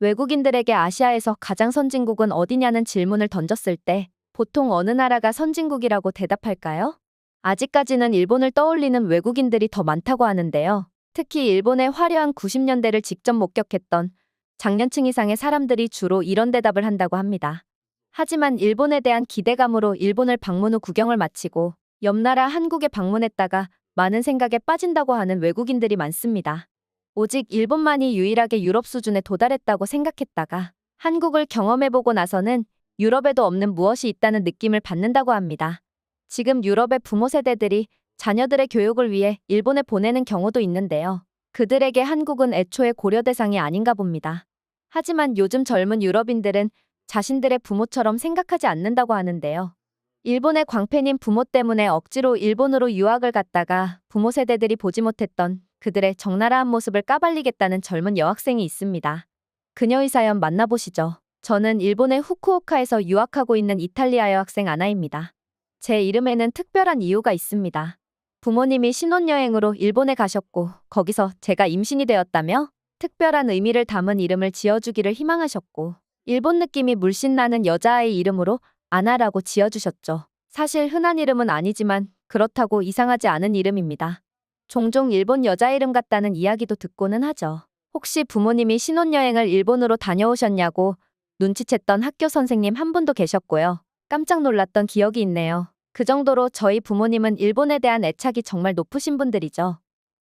외국인들에게 아시아에서 가장 선진국은 어디냐는 질문을 던졌을 때 보통 어느 나라가 선진국이라고 대답할까요? 아직까지는 일본을 떠올리는 외국인들이 더 많다고 하는데요. 특히 일본의 화려한 90년대를 직접 목격했던 장년층 이상의 사람들이 주로 이런 대답을 한다고 합니다. 하지만 일본에 대한 기대감으로 일본을 방문 후 구경을 마치고 옆 나라 한국에 방문했다가 많은 생각에 빠진다고 하는 외국인들이 많습니다. 오직 일본만이 유일하게 유럽 수준에 도달했다고 생각했다가 한국을 경험해보고 나서는 유럽에도 없는 무엇이 있다는 느낌을 받는다고 합니다. 지금 유럽의 부모 세대들이 자녀들의 교육을 위해 일본에 보내는 경우도 있는데요. 그들에게 한국은 애초에 고려 대상이 아닌가 봅니다. 하지만 요즘 젊은 유럽인들은 자신들의 부모처럼 생각하지 않는다고 하는데요. 일본의 광팬인 부모 때문에 억지로 일본으로 유학을 갔다가 부모 세대들이 보지 못했던 그들의 적나라한 모습을 까발리겠다는 젊은 여학생이 있습니다. 그녀의 사연 만나보시죠. 저는 일본의 후쿠오카에서 유학하고 있는 이탈리아 여학생 아나입니다. 제 이름에는 특별한 이유가 있습니다. 부모님이 신혼여행으로 일본에 가셨고 거기서 제가 임신이 되었다며 특별한 의미를 담은 이름을 지어주기를 희망하셨고 일본 느낌이 물씬 나는 여자아이 이름으로 아나라고 지어주셨죠. 사실 흔한 이름은 아니지만 그렇다고 이상하지 않은 이름입니다. 종종 일본 여자 이름 같다는 이야기도 듣고는 하죠. 혹시 부모님이 신혼여행을 일본으로 다녀오셨냐고 눈치챘던 학교 선생님 한 분도 계셨고요. 깜짝 놀랐던 기억이 있네요. 그 정도로 저희 부모님은 일본에 대한 애착이 정말 높으신 분들이죠.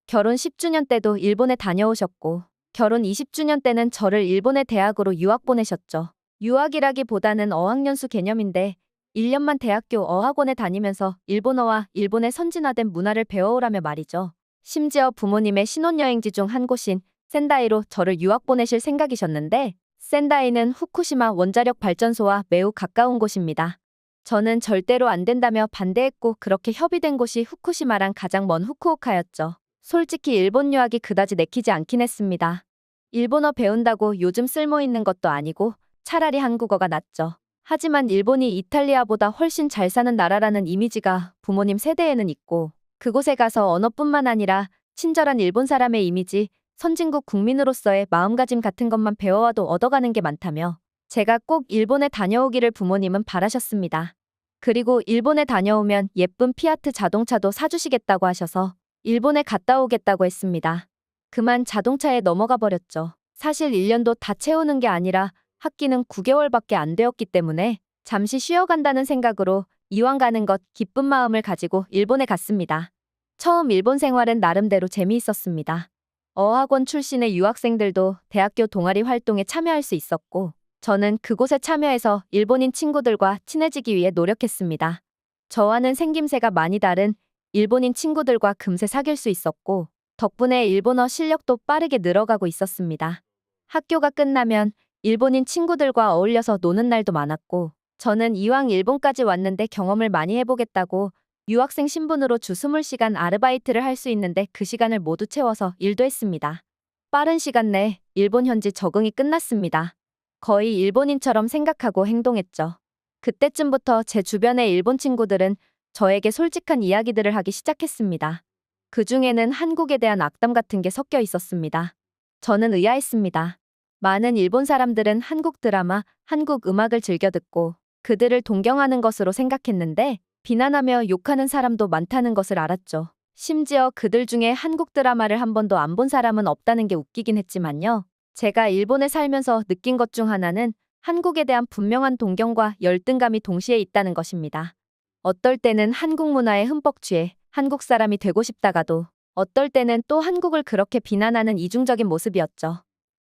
결혼 10주년 때도 일본에 다녀오셨고 결혼 20주년 때는 저를 일본의 대학으로 유학 보내셨죠. 유학이라기보다는 어학연수 개념인데 1년만 대학교 어학원에 다니면서 일본어와 일본의 선진화된 문화를 배워오라며 말이죠. 심지어 부모님의 신혼여행지 중 한 곳인 센다이로 저를 유학 보내실 생각이셨는데 센다이는 후쿠시마 원자력 발전소와 매우 가까운 곳입니다. 저는 절대로 안 된다며 반대했고 그렇게 협의된 곳이 후쿠시마랑 가장 먼 후쿠오카였죠. 솔직히 일본 유학이 그다지 내키지 않긴 했습니다. 일본어 배운다고 요즘 쓸모있는 것도 아니고 차라리 한국어가 낫죠. 하지만 일본이 이탈리아보다 훨씬 잘 사는 나라라는 이미지가 부모님 세대에는 있고 그곳에 가서 언어뿐만 아니라 친절한 일본 사람의 이미지, 선진국 국민으로서의 마음가짐 같은 것만 배워와도 얻어가는 게 많다며 제가 꼭 일본에 다녀오기를 부모님은 바라셨습니다. 그리고 일본에 다녀오면 예쁜 피아트 자동차도 사주시겠다고 하셔서 일본에 갔다 오겠다고 했습니다. 그만 자동차에 넘어가 버렸죠. 사실 1년도 다 채우는 게 아니라 학기는 9개월밖에 안 되었기 때문에 잠시 쉬어간다는 생각으로 이왕 가는 것 기쁜 마음을 가지고 일본에 갔습니다. 처음 일본 생활은 나름대로 재미있었습니다. 어학원 출신의 유학생들도 대학교 동아리 활동에 참여할 수 있었고 저는 그곳에 참여해서 일본인 친구들과 친해지기 위해 노력했습니다. 저와는 생김새가 많이 다른 일본인 친구들과 금세 사귈 수 있었고 덕분에 일본어 실력도 빠르게 늘어가고 있었습니다. 학교가 끝나면 일본인 친구들과 어울려서 노는 날도 많았고 저는 이왕 일본까지 왔는데 경험을 많이 해보겠다고 유학생 신분으로 주 20시간 아르바이트를 할 수 있는데 그 시간을 모두 채워서 일도 했습니다. 빠른 시간 내 일본 현지 적응이 끝났습니다. 거의 일본인처럼 생각하고 행동했죠. 그때쯤부터 제 주변의 일본 친구들은 저에게 솔직한 이야기들을 하기 시작했습니다. 그 중에는 한국에 대한 악담 같은 게 섞여 있었습니다. 저는 의아했습니다. 많은 일본 사람들은 한국 드라마, 한국 음악을 즐겨 듣고 그들을 동경하는 것으로 생각했는데 비난하며 욕하는 사람도 많다는 것을 알았죠. 심지어 그들 중에 한국 드라마를 한 번도 안 본 사람은 없다는 게 웃기긴 했지만요. 제가 일본에 살면서 느낀 것 중 하나는 한국에 대한 분명한 동경과 열등감이 동시에 있다는 것입니다. 어떨 때는 한국 문화에 흠뻑 취해 한국 사람이 되고 싶다가도 어떨 때는 또 한국을 그렇게 비난하는 이중적인 모습이었죠.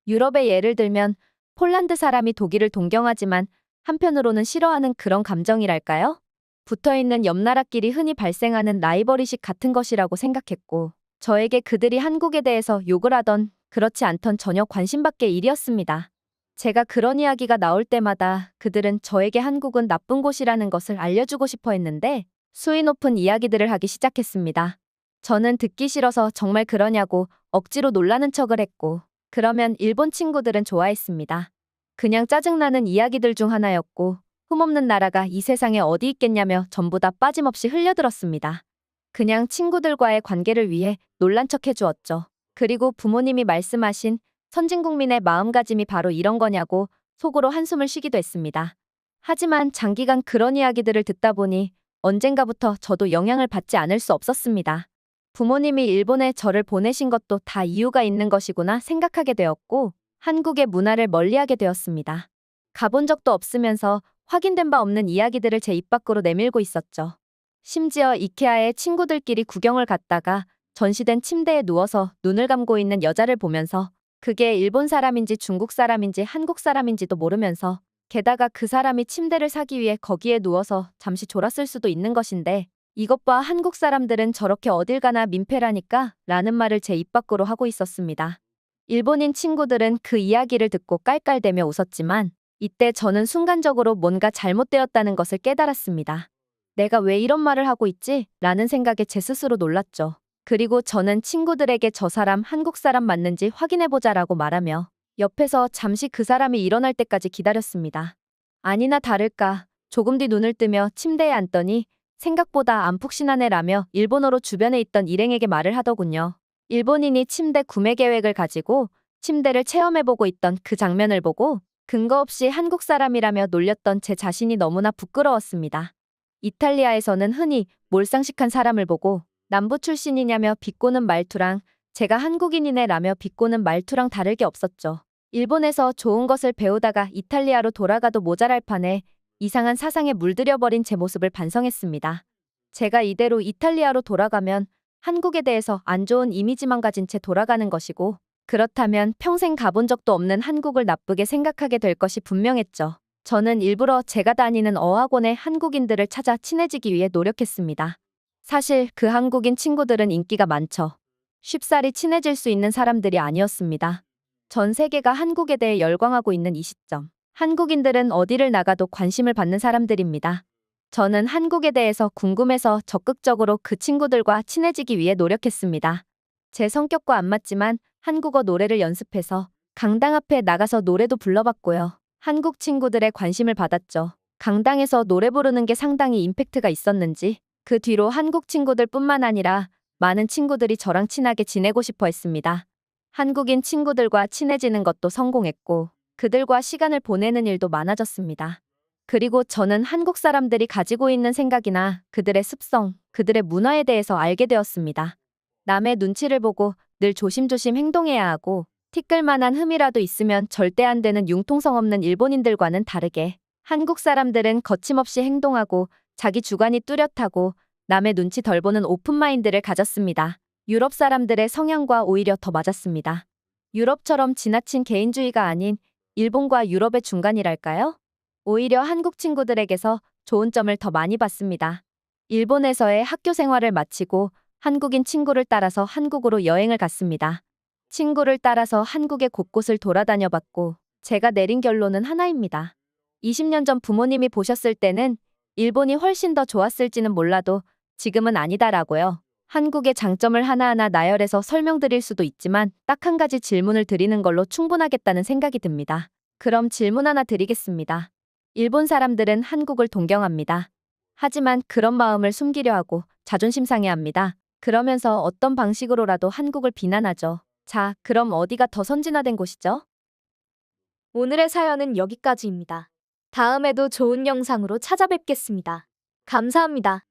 유럽의 예를 들면 폴란드 사람이 독일을 동경하지만 한편으로는 싫어하는 그런 감정이랄까요? 붙어있는 옆나라끼리 흔히 발생하는 라이벌의식 같은 것이라고 생각했고 저에게 그들이 한국에 대해서 욕을 하던 그렇지 않던 전혀 관심 밖의 일이었습니다. 제가 그런 이야기가 나올 때마다 그들은 저에게 한국은 나쁜 곳이라는 것을 알려주고 싶어 했는데 수위 높은 이야기들을 하기 시작했습니다. 저는 듣기 싫어서 정말 그러냐고 억지로 놀라는 척을 했고 그러면 일본 친구들은 좋아했습니다. 그냥 짜증나는 이야기들 중 하나였고 흠없는 나라가 이 세상에 어디 있겠냐며 전부 다 빠짐없이 흘려들었습니다. 그냥 친구들과의 관계를 위해 놀란 척 해주었죠. 그리고 부모님이 말씀하신 선진국민의 마음가짐이 바로 이런 거냐고 속으로 한숨을 쉬기도 했습니다. 하지만 장기간 그런 이야기들을 듣다 보니 언젠가부터 저도 영향을 받지 않을 수 없었습니다. 부모님이 일본에 저를 보내신 것도 다 이유가 있는 것이구나 생각하게 되었고, 한국의 문화를 멀리하게 되었습니다. 가본 적도 없으면서 확인된 바 없는 이야기들을 제 입 밖으로 내밀고 있었죠. 심지어 이케아에 친구들끼리 구경을 갔다가 전시된 침대에 누워서 눈을 감고 있는 여자를 보면서 그게 일본 사람인지 중국 사람인지 한국 사람인지도 모르면서, 게다가 그 사람이 침대를 사기 위해 거기에 누워서 잠시 졸았을 수도 있는 것인데 이것 봐 한국 사람들은 저렇게 어딜 가나 민폐라니까 라는 말을 제 입 밖으로 하고 있었습니다. 일본인 친구들은 그 이야기를 듣고 깔깔대며 웃었지만 이때 저는 순간적으로 뭔가 잘못되었다는 것을 깨달았습니다. 내가 왜 이런 말을 하고 있지? 라는 생각에 제 스스로 놀랐죠. 그리고 저는 친구들에게 저 사람 한국 사람 맞는지 확인해보자라고 말하며 옆에서 잠시 그 사람이 일어날 때까지 기다렸습니다. 아니나 다를까 조금 뒤 눈을 뜨며 침대에 앉더니 생각보다 안 푹신하네라며 일본어로 주변에 있던 일행에게 말을 하더군요. 일본인이 침대 구매 계획을 가지고 침대를 체험해보고 있던 그 장면을 보고 근거 없이 한국 사람이라며 놀렸던 제 자신이 너무나 부끄러웠습니다. 이탈리아에서는 흔히 몰상식한 사람을 보고 남부 출신이냐며 비꼬는 말투랑 제가 한국인이네라며 비꼬는 말투랑 다를 게 없었죠. 일본에서 좋은 것을 배우다가 이탈리아로 돌아가도 모자랄 판에 이상한 사상에 물들여버린 제 모습을 반성했습니다. 제가 이대로 이탈리아로 돌아가면 한국에 대해서 안 좋은 이미지만 가진 채 돌아가는 것이고, 그렇다면 평생 가본 적도 없는 한국을 나쁘게 생각하게 될 것이 분명했죠. 저는 일부러 제가 다니는 어학원의 한국인들을 찾아 친해지기 위해 노력했습니다. 사실 그 한국인 친구들은 인기가 많죠. 쉽사리 친해질 수 있는 사람들이 아니었습니다. 전 세계가 한국에 대해 열광하고 있는 이 시점, 한국인들은 어디를 나가도 관심을 받는 사람들입니다. 저는 한국에 대해서 궁금해서 적극적으로 그 친구들과 친해지기 위해 노력했습니다. 제 성격과 안 맞지만 한국어 노래를 연습해서 강당 앞에 나가서 노래도 불러봤고요. 한국 친구들의 관심을 받았죠. 강당에서 노래 부르는 게 상당히 임팩트가 있었는지 그 뒤로 한국 친구들뿐만 아니라 많은 친구들이 저랑 친하게 지내고 싶어 했습니다. 한국인 친구들과 친해지는 것도 성공했고 그들과 시간을 보내는 일도 많아졌습니다. 그리고 저는 한국 사람들이 가지고 있는 생각이나 그들의 습성, 그들의 문화에 대해서 알게 되었습니다. 남의 눈치를 보고 늘 조심조심 행동해야 하고 티끌만한 흠이라도 있으면 절대 안 되는 융통성 없는 일본인들과는 다르게 한국 사람들은 거침없이 행동하고 자기 주관이 뚜렷하고 남의 눈치 덜 보는 오픈마인드를 가졌습니다. 유럽 사람들의 성향과 오히려 더 맞았습니다. 유럽처럼 지나친 개인주의가 아닌 일본과 유럽의 중간이랄까요? 오히려 한국 친구들에게서 좋은 점을 더 많이 봤습니다. 일본에서의 학교 생활을 마치고 한국인 친구를 따라서 한국으로 여행을 갔습니다. 친구를 따라서 한국의 곳곳을 돌아다녀 봤고 제가 내린 결론은 하나입니다. 20년 전 부모님이 보셨을 때는 일본이 훨씬 더 좋았을지는 몰라도 지금은 아니다라고요. 한국의 장점을 하나하나 나열해서 설명드릴 수도 있지만 딱 한 가지 질문을 드리는 걸로 충분하겠다는 생각이 듭니다. 그럼 질문 하나 드리겠습니다. 일본 사람들은 한국을 동경합니다. 하지만 그런 마음을 숨기려 하고 자존심 상해합니다. 그러면서 어떤 방식으로라도 한국을 비난하죠. 자, 그럼 어디가 더 선진화된 곳이죠? 오늘의 사연은 여기까지입니다. 다음에도 좋은 영상으로 찾아뵙겠습니다. 감사합니다.